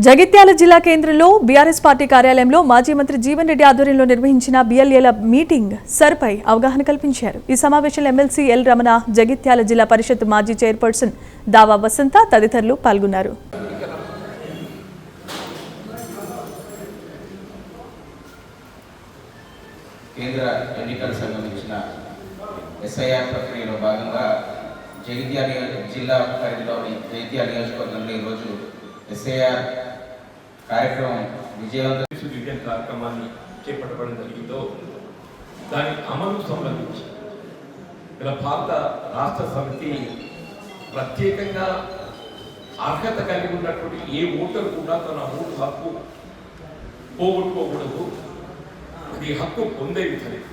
జగిత్యాల జిల్లా కేంద్రంలో BRS party కార్యాలయంలో మాజీ మంత్రి జీవన్ రెడ్డి ఆధ్వర్యంలో నిర్వహించిన బీఎల్ఏల మీటింగ్ సర్పై అవగాహన కల్పించారు. ఈ సమావేశంలో ఎమ్మెల్సీ ఎల్ రమణ, జగిత్యాల జిల్లా పరిషత్ మాజీ చైర్పర్సన్ దావా వసంత తదితరులు పాల్గొన్నారు. కేంద్ర ఎన్నికలకు సంబంధించిన ఎస్ఐఆర్ ప్రక్రియలో భాగంగా జగిత్యాల జిల్లా పరిధిలోని జగిత్యాల నియోజకవర్గంలో ఈరోజు ఎస్ఐఆర్ కార్యక్రమం విజయవంతం కార్యక్రమాన్ని చేపట్టడం జరిగిందో దాని అమలుకు సంబంధించి ఇలా భారత రాష్ట్ర సమితి ప్రత్యేకంగా అర్హత కలిగి ఉన్నటువంటి ఏ ఓటరు కూడా తన ఓటు హక్కు పోగొట్టుకోకూడదు, అది హక్కు పొందే విధంగా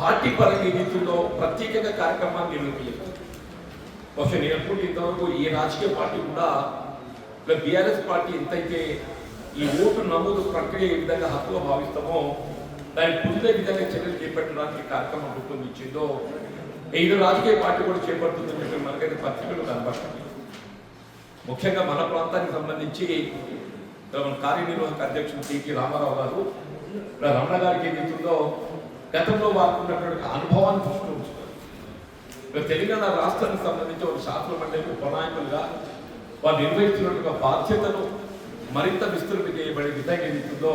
పార్టీ పరంగా ఎన్నికల్లో ప్రత్యేకంగా కార్యక్రమాన్ని నిర్వహించారు. బహుశా నేను అనుకుంటే ఇంతవరకు ఏ రాజకీయ పార్టీ కూడా బీఆర్ఎస్ పార్టీ ఎంతైతే ఈ ఓటు నమోదు ప్రక్రియ ఏ విధంగా హక్కుగా భావిస్తామో దాన్ని పొందే విధంగా చర్యలు చేపట్టడానికి కార్యక్రమం రూపొందించిందో ఏదో రాజకీయ పార్టీ కూడా చేపడుతుందని చెప్పి మనకైతే పత్రికలు కనబడుతుంది. ముఖ్యంగా మన ప్రాంతానికి సంబంధించి కార్యనిర్వాహక అధ్యక్షుడు టి రామారావు గారు రమణ గారికి ఏదైతుందో గతంలో వాడుకున్నటువంటి అనుభవాన్ని దృష్టిలో ఉంచుతారు. తెలంగాణ రాష్ట్రానికి సంబంధించి ఒక శాసన మండలి ఉపనాయకులుగా వారు నిర్వహిస్తున్న బాధ్యతను మరింత విస్తృత చేయబడే విధంగా ఏదైతుందో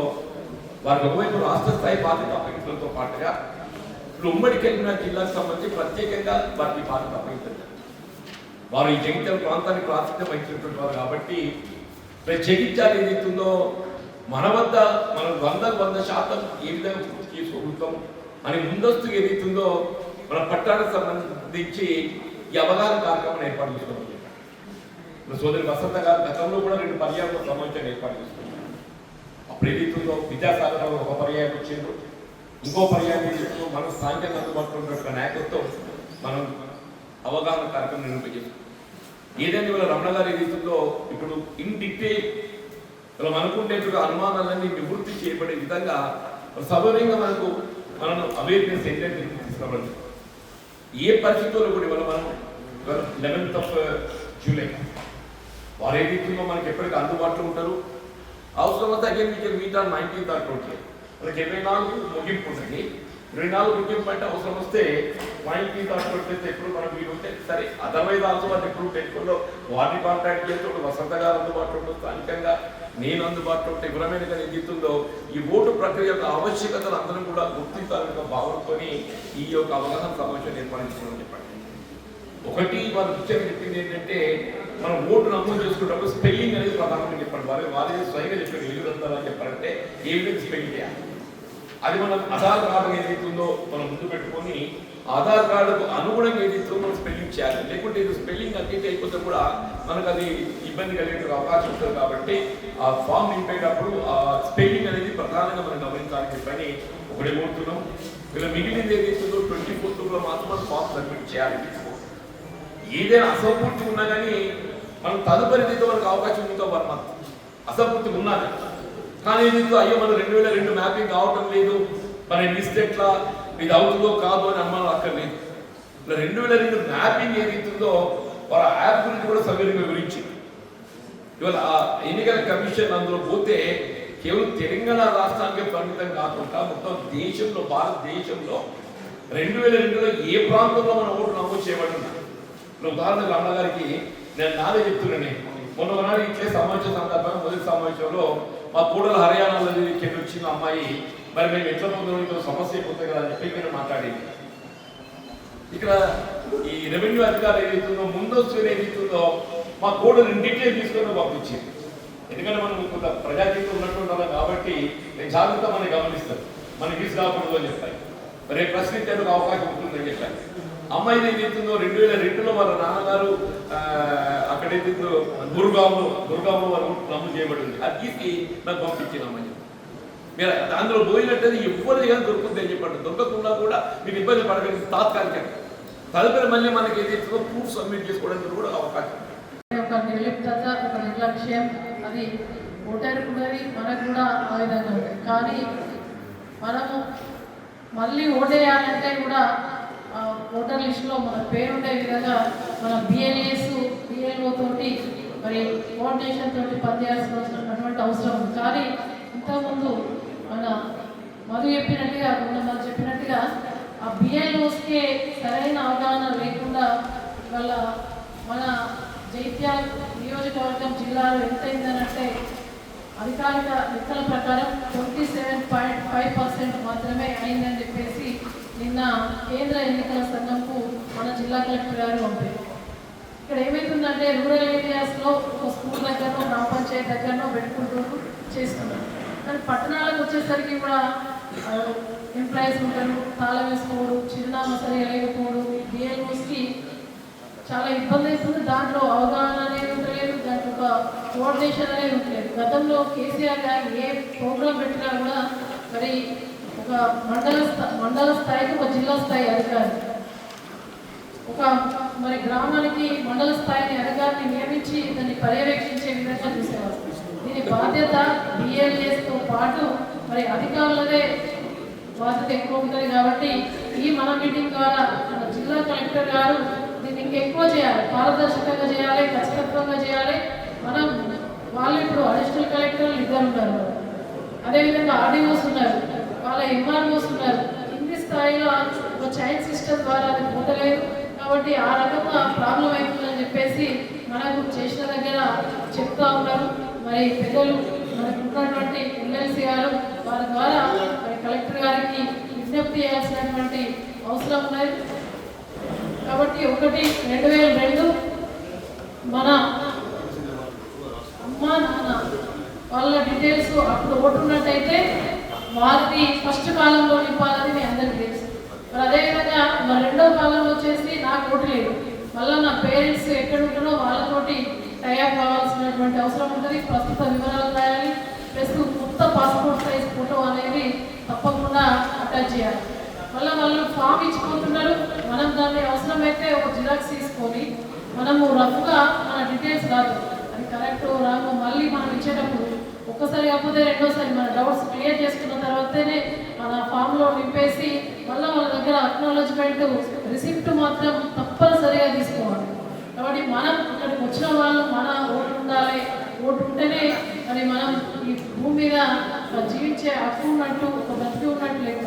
వారికి ఒకవైపు రాష్ట్ర స్థాయి బాధ్యత అప్పగించడంతో పాటుగా ఇప్పుడు ఉమ్మడి కరీంనగర్ జిల్లాకు సంబంధించి ప్రత్యేకంగా వారికి బాధ్యత అప్పగించారు. వారు ఈ జగిత్యాల ప్రాంతానికి ప్రాతినిధ్యం వహించినటువంటి వారు కాబట్టి జగిత్యాల ఏదైతుందో మన వద్ద మనం 100% ఏ విధంగా పూర్తి చేసుకోగలుగుతాం అని ముందస్తు ఏదైతుందో మన పట్టణానికి సంబంధించి ఈ అవగాహన కార్యక్రమాన్ని ఏర్పాటు చేసుకోవాలి. సోదరి వసంత గారు గతంలో కూడా 2 పర్యాయ సమావేశాలు ఏర్పాటు చేసుకున్నారు. అప్పుడు ఏదైతుందో విద్యాసాగర్ ఒక పర్యాయం వచ్చిండ్రు, ఇంకో పర్యాయం ఏదైతుందో మనం సాయంత్రం అందుబాటులో ఉన్నటువంటి నాయకత్వం మనం అవగాహన కార్యక్రమం నిర్వహించాం. ఏదైనా ఇవాళ రమణ గారు ఏదైతుందో ఇప్పుడు ఇన్ డీటెయిల్ మనం అనుకుంటే అనుమానాలన్నీ నివృత్తి చేయబడే విధంగా సౌకర్యంగా మనం అవేర్నెస్ ఏంటంటే తీసుకోవాలి. ఏ పరిస్థితుల్లో కూడా ఇవాళ మనం 11th జూలై వారు ఏదైతుందో మనకి ఎప్పటికీ అందుబాటులో ఉంటారు. అవసరమైతే అగైన్ మీకు మీట్ ఆన్ 19th మనకి 24 ముగింపు ఉంటుంది. 24 ముగింపు అంటే అవసరం వస్తే 19th ఎప్పుడు మనం వీలు ఉంటే సరే, అదర్వైజ్ ఆల్సో వాళ్ళు ఎప్పుడు పెట్టుకోలో వారిని కాంటాక్ట్ చేస్తూ వసంత గారు అందుబాటులో ఉంటుంది, స్థానికంగా నేను అందుబాటులో ఉంటే గురమైన గారు ఏదైతుందో ఈ ఓటు ప్రక్రియ యొక్క ఆవశ్యకతను అందరం కూడా గుర్తించాలనే భావంతో ఈ యొక్క అవగాహన సమావేశాన్ని ఏర్పడించుకోవాలని చెప్పండి. ఒకటి వారు ముఖ్యంగా చెప్పింది ఏంటంటే మనం ఓటు నమోదు చేసుకున్నప్పుడు స్పెల్లింగ్ అనేది ప్రధానంగా చెప్పండి. వారి స్వయంగా చెప్పారు ఎల్లు రంతాలని చెప్పారంటే ఏ విధంగా స్పెల్లింగ్ చేయాలి. అది మనం ఆధార్ కార్డు ఏదైతుందో మనం ముందు పెట్టుకొని ఆధార్ కార్డుకు అనుగుణంగా ఏదైతుందో మనం స్పెల్లింగ్ చేయాలి. లేకుంటే ఇది స్పెల్లింగ్ అక్కడికి అయిపోతే కూడా మనకు అది ఇబ్బంది కలిగే అవకాశం ఉంటుంది. కాబట్టి ఆ ఫామ్ నింపేటప్పుడు ఆ స్పెల్లింగ్ అనేది ప్రధానంగా మనం గమనించాలని చెప్పని ఒకటి కోరుతున్నాం. ఇలా మిగిలింది ఏదైతుందో 24th మాత్రం ఫామ్ సబ్మిట్ చేయాలి. ఏదైనా అసంపూర్తి ఉన్నా కానీ మనం తదుపరి ఏదైతే మనకు అవకాశం ఉందో 1 month అసంపూర్తి ఉన్నది కానీ ఏదైతే అయ్యో మనం 2002 మ్యాపింగ్ కావటం లేదు, మన లిస్ట్ ఎట్లా ఇది అవుతుందో కాదు అని అనుమానం అక్కర్లేదు. ఇలా 2002 మ్యాపింగ్ ఏదైతుందో వాళ్ళ యాప్ గురించి కూడా సవ్యంగా వివరించింది. ఇవాళ ఎన్నికల కమిషన్ అందులో పోతే కేవలం తెలంగాణ రాష్ట్రానికి పరిమితం కాకుండా మొత్తం దేశంలో భారతదేశంలో 2002లో ఏ ప్రాంతంలో మన ఓటు నమోదు చేయబడింది. ఉదాహరణకు రమణ గారికి నేను నాదే చెప్తున్నాను. మొన్న ఒకనాడు ఇచ్చే సమావేశం సందర్భంగా మొదటి సమావేశంలో మా కూడలు హర్యానాలో కింద వచ్చిన అమ్మాయి మరి మేము ఎట్లా పొందడం సమస్య అయిపోతుంది కదా అని చెప్పి నేను మాట్లాడేది. ఇక్కడ ఈ రెవెన్యూ అధికారులు ఏదైతుందో ముందస్తు ఏదైతుందో మా కూడలు డీటెయిల్ తీసుకొని పంపించింది. ఎందుకంటే మనం కొంత ప్రజాజీవితం ఉన్నట్టు కాబట్టి నేను జాగ్రత్త మనం గమనిస్తాను, మనకి మిస్ కాకూడదు అని చెప్పాలి. మరి ప్రశ్నించేందుకు అవకాశం ఉంటుందని చెప్పాలి. అమ్మాయిని ఏదైతుందో 2002లో వాళ్ళ నాన్నగారు అక్కడ ఏదైతుందో గురుగాంలో వారు నమోదు చేయబడింది. అది తీసి నాకు పంపించిన అమ్మాయి మీరు అందులో పోయినట్టయితే ఎవరిది కానీ దొరుకుతుంది అని చెప్పండి. దొరకకుండా కూడా మీరు ఇబ్బంది పడగలిగి తాత్కాలికంగా తదుపరి మళ్ళీ మనకి ఏదైతుందో ప్రూఫ్ సబ్మిట్ చేసుకోవడానికి కూడా అవకాశం. ఒక నిర్లిప్తత, ఒక నిర్లక్ష్యం అది ఓటర్కు మనకు కూడా ఆ విధంగా ఉంటుంది. కానీ మనము మళ్ళీ ఓటేయాలంటే కూడా ఓటర్ లిస్టులో మన పేరు ఉండే విధంగా మన బిఎల్ఏస్ బిఎల్ఓ తోటి మరి కోఆర్డినేషన్ తోటి పనిచేయాల్సినటువంటి అవసరం ఉంది. కానీ ఇంతకుముందు మన మధు చెప్పినట్టుగా కొంతమంది చెప్పినట్టుగా ఆ బిఎల్ఓస్కే సరైన అవగాహన లేకుండా వాళ్ళ మన జైత్యాల నియోజకవర్గం జిల్లాలో ఎంతైందనంటే అధికారిక లెక్కల ప్రకారం 27.5% మాత్రమే అయిందని చెప్పేసి నిన్న కేంద్ర ఎన్నికల సంఘంకు మన జిల్లా కలెక్టర్ గారు పంపారు. ఇక్కడ ఏమవుతుందంటే రూరల్ ఏరియాస్లో ఒక స్కూల్ దగ్గరనో గ్రామ పంచాయతీ దగ్గరనో పెట్టుకుంటూ చేస్తున్నారు. కానీ పట్టణాలకు వచ్చేసరికి కూడా ఎంప్లాయీస్ ఉంటారు, తాళం వేసుకోవడం, చిరునామా సరిగా లేకపోవడం, బిఎల్ఓస్కి చాలా ఇబ్బంది అవుతుంది. దాంట్లో అవగాహన అనేది ఉండలేదు, దాంట్లో ఒక కోఆర్డినేషన్ అనేది ఉండలేదు. గతంలో కేసీఆర్ గారు ఏ ప్రోగ్రాం పెట్టినా కూడా మరి ఒక మండల స్థాయికి ఒక జిల్లా స్థాయి అధికారి, ఒక మరి గ్రామానికి మండల స్థాయిని అధికారిని నియమించి దాన్ని పర్యవేక్షించే విధంగా చూసేవారు. దీని బాధ్యత బిఎల్ఏస్తో పాటు మరి అధికారులదే బాధ్యత ఎక్కువ ఉంటుంది. కాబట్టి ఈ మన మీటింగ్ ద్వారా మన జిల్లా కలెక్టర్ గారు దీన్ని ఇంకెక్కువ చేయాలి, పారదర్శకంగా చేయాలి, ఖచ్చితంగా చేయాలి. మనం వాళ్ళు ఇప్పుడు అడిషనల్ కలెక్టర్లు 2 ఉన్నారు, అదేవిధంగా ఆర్డీఓస్ ఉన్నారు, వాళ్ళ ఎంఆర్ఓస్ ఉన్నారు. కింది స్థాయిలో ఒక చైన్ సిస్టమ్ ద్వారా అది పోతలేదు. కాబట్టి ఆ రకంగా ప్రాబ్లం అవుతుందని చెప్పేసి మనకు చేసిన దగ్గర చెప్తా ఉన్నారు. మరి పెద్దలు మనకు ఉన్నటువంటి ఎమ్మెల్సీ గారు వారి ద్వారా మరి కలెక్టర్ గారికి విజ్ఞప్తి చేయాల్సినటువంటి అవసరం ఉన్నది. కాబట్టి 1/2002 మన అమ్మ నాన్న వాళ్ళ డీటెయిల్స్ అప్పుడు ఓటు ఉన్నట్టయితే వారిది ఫస్ట్ కాలంలో నింపాలని మీ అందరికీ తెలుసు. మరి అదేవిధంగా మరి రెండో కాలంలో వచ్చేసి నాకు ఓటు లేదు, మళ్ళీ నా పేరెంట్స్ ఎక్కడ ఉంటారో వాళ్ళతోటి టైఅప్ కావాల్సినటువంటి అవసరం ఉంటుంది. ప్రస్తుత వివరాలు రాయాలి, ప్లస్ కొత్త పాస్పోర్ట్ సైజ్ ఫోటో అనేది తప్పకుండా అటాచ్ చేయాలి. మళ్ళీ వాళ్ళు ఫామ్ ఇచ్చిపోతున్నారు. మనం దాన్ని అవసరమైతే ఒక జిరాక్స్ తీసుకొని మనము రఫ్గా మన డీటెయిల్స్ రాదు, అది కరెక్ట్ రాము మళ్ళీ మనం ఇచ్చేటప్పుడు ఒక్కసారి కాకపోతే రెండోసారి మన డౌట్స్ క్లియర్ చేసుకున్న తర్వాతనే మన ఫామ్లో నింపేసి మళ్ళీ వాళ్ళ దగ్గర అక్నాలజ్మెంట్ రిసిప్ట్ మాత్రం తప్పనిసరిగా తీసుకోవాలి. కాబట్టి మనం ఇక్కడికి వచ్చిన వాళ్ళు మన ఓటు ఉండాలి, ఓటు ఉంటేనే మరి మనం ఈ భూమి మీద జీవించే హక్కు ఉన్నట్టు, ఒక బతికి ఉన్నట్టు లేదు.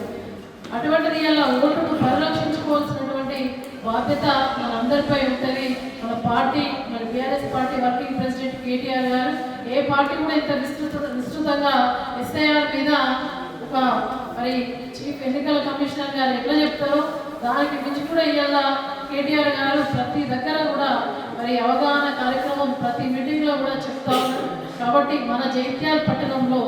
అటువంటిది అలా ఓటును పరిరక్షించుకోవాల్సినటువంటి బాధ్యత మనందరిపై ఉంటుంది. మన పార్టీ మన BRS party working president KTR గారు ఏ పార్టీ కూడా ఇంత విస్తృతంగా ఎస్ఐఆర్ మీద ఒక మరి చీఫ్ ఎన్నికల కమిషనర్ గారు ఎట్లా చెప్తారో దానికి మించి కూడా ఇవాళ కేటీఆర్ గారు ప్రతి దగ్గర కూడా మరి అవగాహన కార్యక్రమం ప్రతి మీటింగ్లో కూడా చెప్తా ఉన్నారు. కాబట్టి మన జైత్యాల పట్టణంలో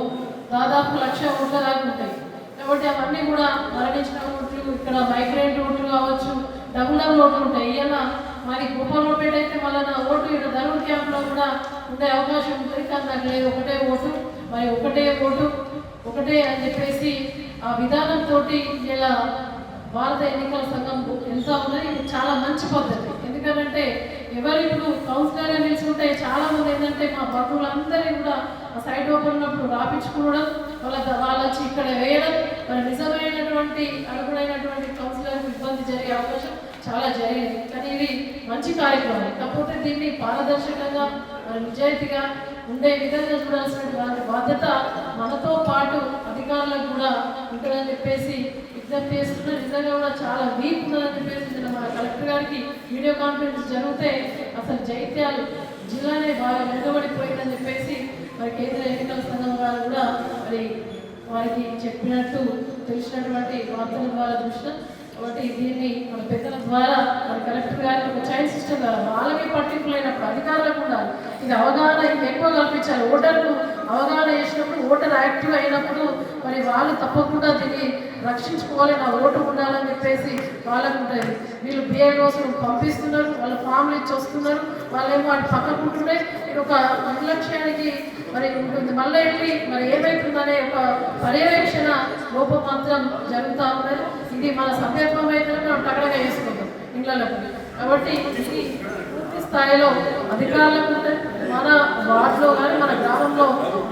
దాదాపు 1,00,000 ఓట్ల దాకా ఉంటాయి. కాబట్టి అవన్నీ కూడా మరణించిన ఓట్లు, ఇక్కడ మైగ్రేట్ ఓట్లు కావచ్చు, డబుల్ ఓట్లు ఉంటాయి. ఇలా మరి గోపాలపేట అయితే మళ్ళీ నా ఓటు ఇక్కడ ధరూర్ క్యాంప్లో కూడా ఉండే అవకాశం ఉంటుంది. కానీ నాకు లేదు, ఒకటే ఓటు, మరి ఒకటే ఓటు ఒకటే అని చెప్పేసి ఆ విధానంతో ఇలా భారత ఎన్నికల సంఘం ఎంత ఉన్నది. ఇది చాలా మంచి పద్ధతి. ఎందుకంటే ఎవరు ఇప్పుడు కౌన్సిలర్గా నిలుచుంటే చాలా మంది ఏంటంటే మా బంధువులందరినీ కూడా సైట్ ఓపెన్ ఉన్నప్పుడు రాపించుకోవడం, వాళ్ళు వచ్చి ఇక్కడ వేయడం, మరి నిజమైనటువంటి అర్హుడైనటువంటి కౌన్సిలర్కి ఇబ్బంది జరిగే అవకాశం చాలా జరిగింది. కానీ ఇది మంచి కార్యక్రమం. కాకపోతే దీన్ని పారదర్శకంగా మరి నిజాయితీగా ఉండే విధంగా చూడాల్సినటువంటి బాధ్యత మనతో పాటు అధికారులకు కూడా ఉంటుందని చెప్పేసి విజ్ఞప్తి చేస్తున్నా. నిజంగా కూడా చాలా వీక్ ఉన్నదని చెప్పేసి నిన్న మన కలెక్టర్ గారికి వీడియో కాన్ఫరెన్స్ జరిగితే అసలు జైత్యాలు జిల్లానే బాగా వెనుకబడిపోయిందని చెప్పేసి మరి కేంద్ర ఎన్నికల సంఘం వారు కూడా మరి వారికి చెప్పినట్టు తెలిసినటువంటి వార్తల ద్వారా చూసిన. కాబట్టి దీన్ని మన పెద్దల ద్వారా మన కలెక్టర్ గారికి ఒక చైన్ సిస్టమ్ ద్వారా వాళ్ళకి పట్టింపులైనప్పుడు అధికారులకు ఉండాలి. ఇది అవగాహన ఎక్కువ కల్పించాలి. ఓటర్లు అవగాహన చేసినప్పుడు, ఓటర్ యాక్టివ్ అయినప్పుడు మరి వాళ్ళు తప్పకుండా దీన్ని రక్షించుకోవాలి, నా ఓటు ఉండాలని చెప్పేసి వాళ్ళకు ఉంటుంది. వీళ్ళు బిఏఓస్ పంపిస్తున్నారు, వాళ్ళ ఫామ్లు ఇచ్చి వస్తున్నారు, వాళ్ళేమో వాటి పక్కకుంటుంటే ఇది ఒక నిర్లక్ష్యానికి మరి ఉంటుంది. మళ్ళీ వెళ్ళి మరి ఏమవుతుందనే ఒక పర్యవేక్షణ లోపం మాత్రం జరుగుతూ ఉన్నది. ఇది మన సభ్యత్వం అయితే మనం టగడగా చేసుకుంటాం ఇళ్ళకు. కాబట్టి ఇది పూర్తి స్థాయిలో అధికారులకు మన వార్డులో కానీ మన గ్రామంలో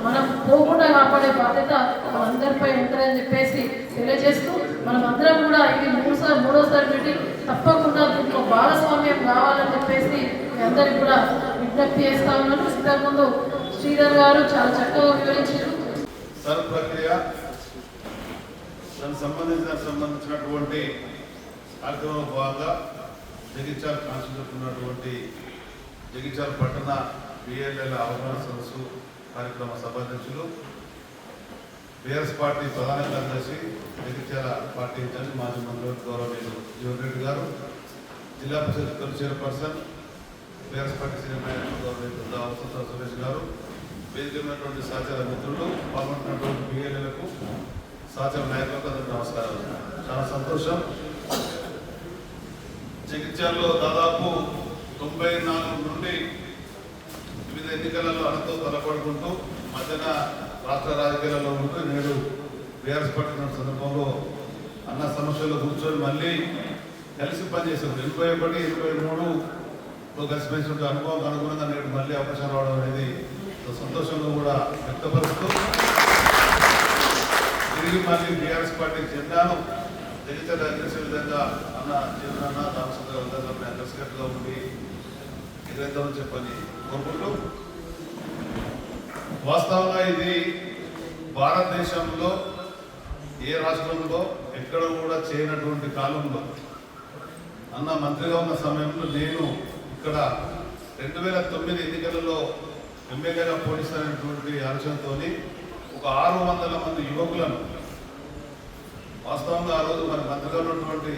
మనం పోకుండా కాపాడే బాధ్యత మనందరిపై ఉంటుందని చెప్పేసి తెలియజేస్తూ మనం అందరం కూడా ఇది మూడోసారి మీటింగ్ తప్పకుండా దీంట్లో భాగస్వామ్యం కావాలని చెప్పేసి మీ అందరికీ కూడా విజ్ఞప్తి చేస్తా ఉన్నాను. ఇంతకుముందు శ్రీధర్ గారు చాలా చక్కగా వివరించారు. సర్ ప్రక్రియ దానికి సంబంధించినటువంటి కార్యక్రమంలో భాగంగా జగిత్యాల కాన్స్టిట్యూట్ ఉన్నటువంటి జగిత్యాల పట్టణ బిఎల్ఏల అవగాహన సదస్సు కార్యక్రమ సభాధ్యక్షులు బీఆర్ఎస్ పార్టీ ప్రధాన కార్యదర్శి జగిత్యాల పార్టీ ఇన్ఛార్జి మాజీ మంత్రి గౌరవనీయులు జీవన్ రెడ్డి గారు, జిల్లా పరిషత్ చైర్పర్సన్ బీఆర్ఎస్ పార్టీ సీనియర్ నాయకులు గౌరవనీయులు వసంత సురేష్ గారు, వేదికమైనటువంటి సహచర మిత్రులు, పాల్గొంటున్నటువంటి బిఎల్ఏలకు సహచర నాయకులకు అందరికీ నమస్కారాలు. చాలా సంతోషం. జగిత్యాలలో దాదాపు 94 నుండి వివిధ ఎన్నికలలో అనంతో తలపడుకుంటూ మధ్యన రాష్ట్ర రాజకీయాలలో ఉంటూ నేడు బీఆర్ఎస్ పట్టిన సందర్భంలో అన్న సమస్యల్లో కూర్చొని మళ్ళీ కలిసి పనిచేసాం. 81, 83లో కలిసి పనిచేసే అనుభవం అనుగుణంగా నేడు మళ్ళీ అవకాశం రావడం అనేది సంతోషంగా కూడా వ్యక్తపరుస్తూ తిరిగి మళ్ళీ బీఆర్ఎస్ పార్టీ జెండాను జగిత్యాల అగ్రసే విధంగా అన్న జీవనన్న దామచంద్ర విధంగా అగ్రసగా ఉండి ఎదురైద్దామని చెప్పని కోరుకుంటూ, వాస్తవంగా ఇది భారతదేశంలో ఏ రాష్ట్రంలో ఎక్కడ కూడా చేయనటువంటి కాలంలో అన్న మంత్రిగా ఉన్న సమయంలో నేను ఇక్కడ 2009 ఎన్నికలలో ఎమ్మెల్యేగా పోటీస్తున్నటువంటి ఆలోచనతో ఒక 600 మంది యువకులను, వాస్తవంగా ఆ రోజు మరి మంత్రిగా ఉన్నటువంటి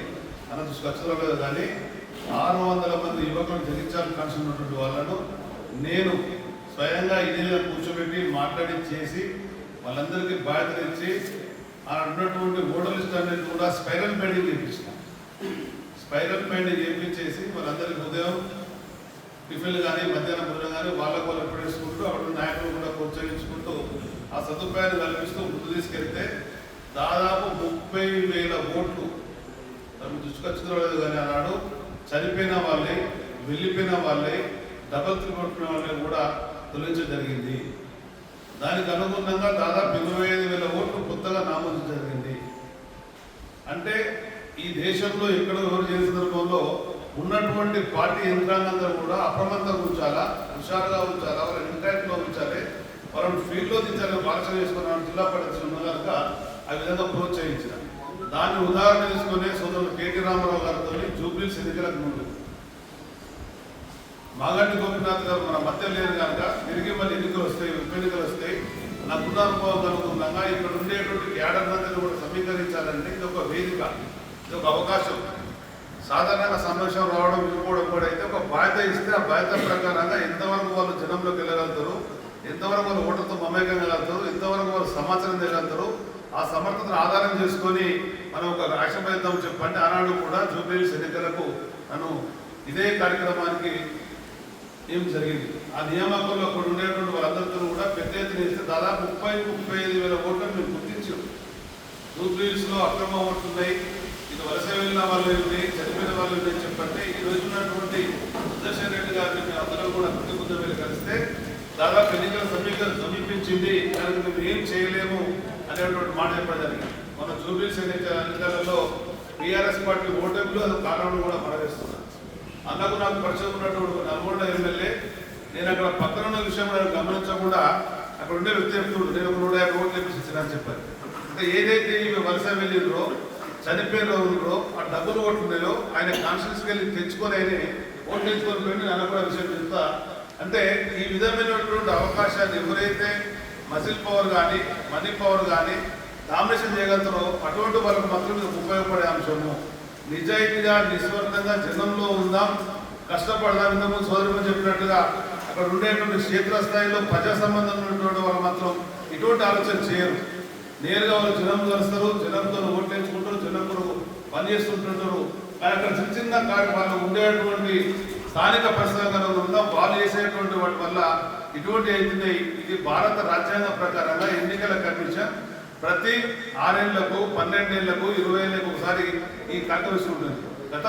అన్న ఖచ్చితంగా లేదు కానీ 600 మంది యువకులను జగించాలని కాన్స్టిట్యూట్ వాళ్ళను నేను స్వయంగా ఇదే కూర్చోబెట్టి మాట్లాడి చేసి వాళ్ళందరికీ బాధ్యతలు ఇచ్చి ఆ ఉన్నటువంటి ఓటర్ లిస్ట్ అనేది కూడా స్పైరల్ బైండింగ్ చేయించిన. స్పైరల్ బైండింగ్ చేయించేసి వాళ్ళందరికీ ఉదయం టిఫిన్లు కానీ మధ్యాహ్నం భోజనం కానీ వాళ్ళకు వాళ్ళు ఎప్పుడేసుకుంటూ అక్కడ నాయకులు కూడా ప్రోత్సహించుకుంటూ ఆ సదుపాయాన్ని కల్పిస్తూ ముందు తీసుకెళ్తే దాదాపు 30,000 ఓట్లు దుష్కచ్చుకోలేదు కానీ అన్నాడు చనిపోయిన వాళ్ళే, వెళ్ళిపోయిన వాళ్ళే, డబల్ కొట్టిన వాళ్ళే కూడా తొలగించడం జరిగింది. దానికి అనుగుణంగా దాదాపు 25,000 ఓట్లు కొత్తగా నామోదు జరిగింది. అంటే ఈ దేశంలో ఎక్కడో ఎవరు చేసిన సందర్భంలో ఉన్నటువంటి పార్టీ యంత్రాంగందరూ కూడా అప్రమత్తంగా ఉంచాలా, హుషారుగా ఉంచాలా, వాళ్ళ ఇంటాక్ట్లో ఉంచాలి, వాళ్ళని ఫీల్డ్లో దించాలని ఆలోచన చేసుకున్న జిల్లా పరిస్థితులు ఉన్న కనుక ఆ విధంగా ప్రోత్సహించిన. దాన్ని ఉదాహరణ తీసుకునే సోదరులు కేటీ రామారావు గారితో జూబ్లీస్ ఎన్నికలకు ముందు మాగంటి గోపీనాథ్ గారు మన మధ్య లేరు కనుక తిరిగి మళ్ళీ ఎన్నికలు వస్తాయి, ఉప ఎన్నికలు వస్తాయి, నాకున్న అనుభవం అనుగుణంగా ఇక్కడ ఉండేటువంటి క్యాడర్ మందిని కూడా సమీకరించాలంటే ఇది ఒక వేదిక, ఇది ఒక అవకాశం. సాధారణంగా సమావేశం రావడం వినుకోవడం కూడా అయితే ఒక బాధ్యత ఇస్తే ఆ బాధ్యత ప్రకారంగా ఎంతవరకు వాళ్ళు జనంలోకి వెళ్ళగలుగుతారు, ఎంతవరకు వాళ్ళు ఓటర్తో మమేకగలుగుతారు, ఎంతవరకు వాళ్ళు సమాచారం చేయగలుగుతారు, ఆ సమర్థతను ఆధారం చేసుకొని మనం ఒక యాక్షన్ ప్రయత్నం చెప్పండి. ఆనాడు కూడా జూబ్లీహిల్స్ ఎన్నికలకు నన్ను ఇదే కార్యక్రమానికి ఏం జరిగింది. ఆ నియామకంలో అక్కడ ఉండేటువంటి వాళ్ళందరితో కూడా పెద్ద ఎత్తున ఇస్తే దాదాపు 30,000-35,000 ఓట్లను మేము గుర్తించాం. జూబ్లీహిల్స్లో అక్రమ ఓట్లు ఉన్నాయి, ఇది వలస వెళ్ళిన వాళ్ళు ఉన్నాయి, చనిపోయిన వాళ్ళు ఉన్నాయని చెప్పంటే ఈ రోజు ఉన్నటువంటి సుదర్శన్ రెడ్డి గారిని మేము అందరూ కూడా ముందు వెళ్ళి కలిస్తే దాదాపు ఎన్నికల సమీపించింది, దానికి మేము ఏం చేయలేము అనేటువంటి మాట చెప్పడం జరిగింది. మన జూబ్లీహిల్స్ ఎన్నికలలో టీఆర్ఎస్ పార్టీ ఓటమిలో అది కారణం కూడా మనవేస్తున్నాను. అన్నకు నాకు పరిచయం ఉన్నటువంటి నల్గొండ ఎమ్మెల్యే, నేను అక్కడ పక్కన ఉన్న విషయం గమనించకుండా అక్కడ ఉండే వ్యక్తి చెప్తున్నాడు, నేను ఒక 150 ఓట్లు తెప్పించానని చెప్పాను. అంటే ఏదైతే ఇవి వలస వెళ్ళిండ్రో, చనిపోయిన రోజుల్లో ఆ డబ్బులు ఓట్లు ఉన్నాయో ఆయన కాన్స్టిట్యూన్సీకి వెళ్ళి తెచ్చుకొని ఆయన ఓట్లు తెచ్చుకొని పోయి నేను కూడా విషయం చెప్తా. అంటే ఈ విధమైనటువంటి అవకాశాన్ని ఎవరైతే మసిల్ పవర్ కానీ మనీ పవర్ కానీ డామినేషన్ చేయగలుగుతారో అటువంటి వాళ్ళకు మాత్రం ఉపయోగపడే అంశము. నిజాయితీగా నిస్వార్థంగా జనంలో ఉందాం, కష్టపడదాం. ఇంతకుముందు సోదరులు చెప్పినట్టుగా అక్కడ ఉండేటువంటి క్షేత్రస్థాయిలో ప్రజా సంబంధం ఉన్నటువంటి వాళ్ళు మాత్రం ఇటువంటి ఆలోచన చేయరు. నేరుగా వాళ్ళు జనం కలుస్తారు, జనంతో ఓట్లు వేసుకుంటారు, జనంతో పనిచేస్తుంటుంటారు. కానీ అక్కడ చిన్న చిన్న వాళ్ళు ఉండేటువంటి స్థానిక పరిశ్రమలు ఉందా వాళ్ళు చేసేటువంటి వాటి వల్ల ఇటువంటి అవుతున్నాయి. ఇది భారత రాజ్యాంగం ప్రకారంగా ఎన్నికల కమిషన్ ప్రతి 6 ఏళ్లకు 12 ఏళ్లకు 20 ఏళ్లకు ఒకసారి ఈ కాంట్రవర్సీ ఉంటుంది. గత